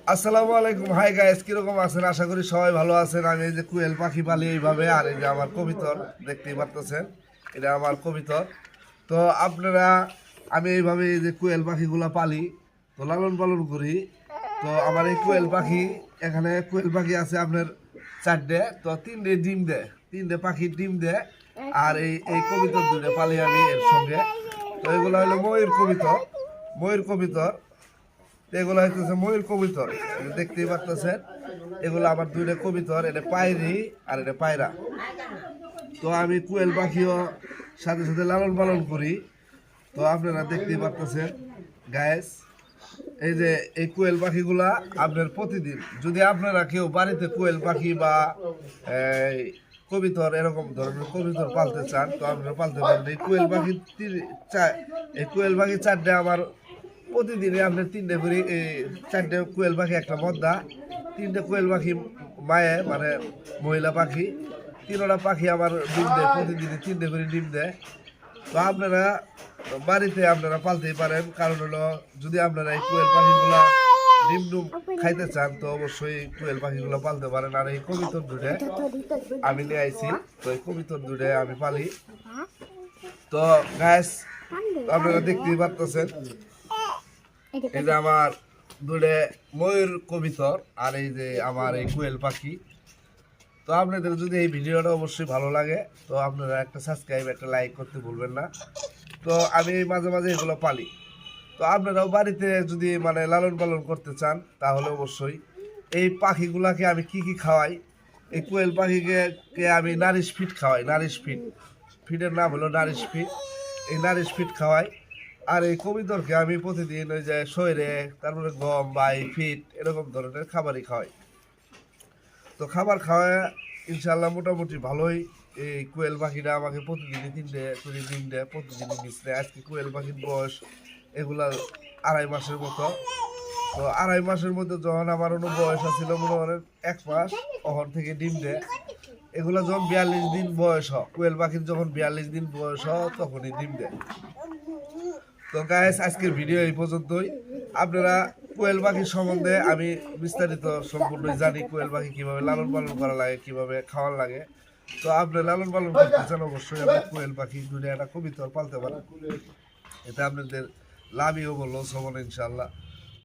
আসসালামু আলাইকুম। Hi guys, কিরকম আছেন? আশা করি সবাই ভালো আছেন। আমি এই যে কুয়েল পাখি পালি এইভাবে, আর এই যে আমার কবিতর দেখতেই পারতেছেন, এটা আমার কবিতর। তো আপনারা, আমি এইভাবে এই যে কুয়েল পাখিগুলা পালি, তো লালন পালন করি। তো আমার এই কুয়েল পাখি, এখানে কুয়েল পাখি আছে আপনার 4টে, তো 3টে ডিম দেয়, 3টে পাখি ডিম দেয়। আর এই এই কবিতর দুটো পালি আমি এর সঙ্গে। তো এগুলো হলো ময়ূর কবিতর, ময়ূর কবিতর। এগুলো হইতেছে ময়ূর কবিতর, দেখতেই পাচ্ছেন। এগুলো আমার দুইটা কবিতর, এটা পায়রি আর এটা পায়রা। তো আমি কুয়েল পাখিও সাথে সাথে লালন পালন করি। তো আপনারা দেখতেই পাচ্ছেন গায়েস, এই যে এই কোয়েল পাখিগুলা আপনার প্রতিদিন, যদি আপনারা কেউ বাড়িতে কোয়েল পাখি বা এই কবিতর এরকম ধরনের কবিতর পালতে চান, তো আপনারা পালতে পারেন। এই কোয়েল পাখি এই কোয়েল পাখি 4টে আমার প্রতিদিনই আপনার 3টে করে, 4টে কোয়েল পাখি একটা মদ্দা, 3টে কোয়েল পাখি মায়ে মানে মহিলা পাখি, 3টা পাখি আমার ডিম দেয়, প্রতিদিনই 3টে করে ডিম দেয়। তো আপনারা বাড়িতে আপনারা পালতেই পারেন, কারণ হলো যদি আপনারা এই কোয়েল পাখিগুলা ডিম ডুম খাইতে চান, তো অবশ্যই কোয়েল পাখিগুলো পালতে পারেন। আর এই কবিতর দুধে আমি নিয়ে আইছি, তো এই কবিতর দুধে আমি পালি। তো গ্যাস, আপনারা দেখতেই পারতেছেন, এই যে আমার দুধে ময়ূর কবিতর, আর এই যে আমার এই কোয়েল পাখি। তো আপনাদের যদি এই ভিডিওটা অবশ্যই ভালো লাগে, তো আপনারা একটা সাবস্ক্রাইব, একটা লাইক করতে ভুলবেন না। তো আমি মাঝে মাঝে এগুলো পালি। তো আপনারাও বাড়িতে যদি মানে লালন পালন করতে চান, তাহলে অবশ্যই এই পাখিগুলাকে আমি কি কি খাওয়াই। এই কোয়েল পাখিকে আমি নারিশ ফিড খাওয়াই, নারিশ ফিড, ফিডের নাম হলো নারিশ ফিড। এই নারিশ ফিড খাওয়াই। আর এই কবিতরকে আমি প্রতিদিন ওই যে শরীরে, তারপরে গম বা এই ফিড এরকম ধরনের খাবারই খাওয়াই। তো খাবার খাওয়া ইনশাল্লাহ মোটামুটি ভালোই। এই কোয়েল পাখিটা আমাকে প্রতিদিনই 3টে করে ডিম দেয়, প্রতিদিনই মিস দেয়। আজকে কোয়েল পাখির বয়স এগুলা 2.5 মাসের মতো। তো 2.5 মাসের মধ্যে যখন আমার অন্য বয়স ছিল মনে করেন 1 মাস, তখন থেকে ডিম দেয়। এগুলা যখন 42 দিন বয়স হয়, কোয়েল পাখির যখন 42 দিন বয়স হয় তখনই ডিম দেয়। তো গাইস, আজকের ভিডিও এই পর্যন্তই। আপনারা কোয়েল পাখির সম্বন্ধে আমি বিস্তারিত সম্পূর্ণ জানি, কোয়েল পাখি কীভাবে লালন পালন করা লাগে, কীভাবে খাওয়ার লাগে। তো আপনি লালন পালন করতে চান, অবশ্যই আপনি কোয়েল পাখি দুটো একটা কবিতর পালতে পারেন। এটা আপনাদের লাভই হবো, লস হবো না ইনশাল্লাহ।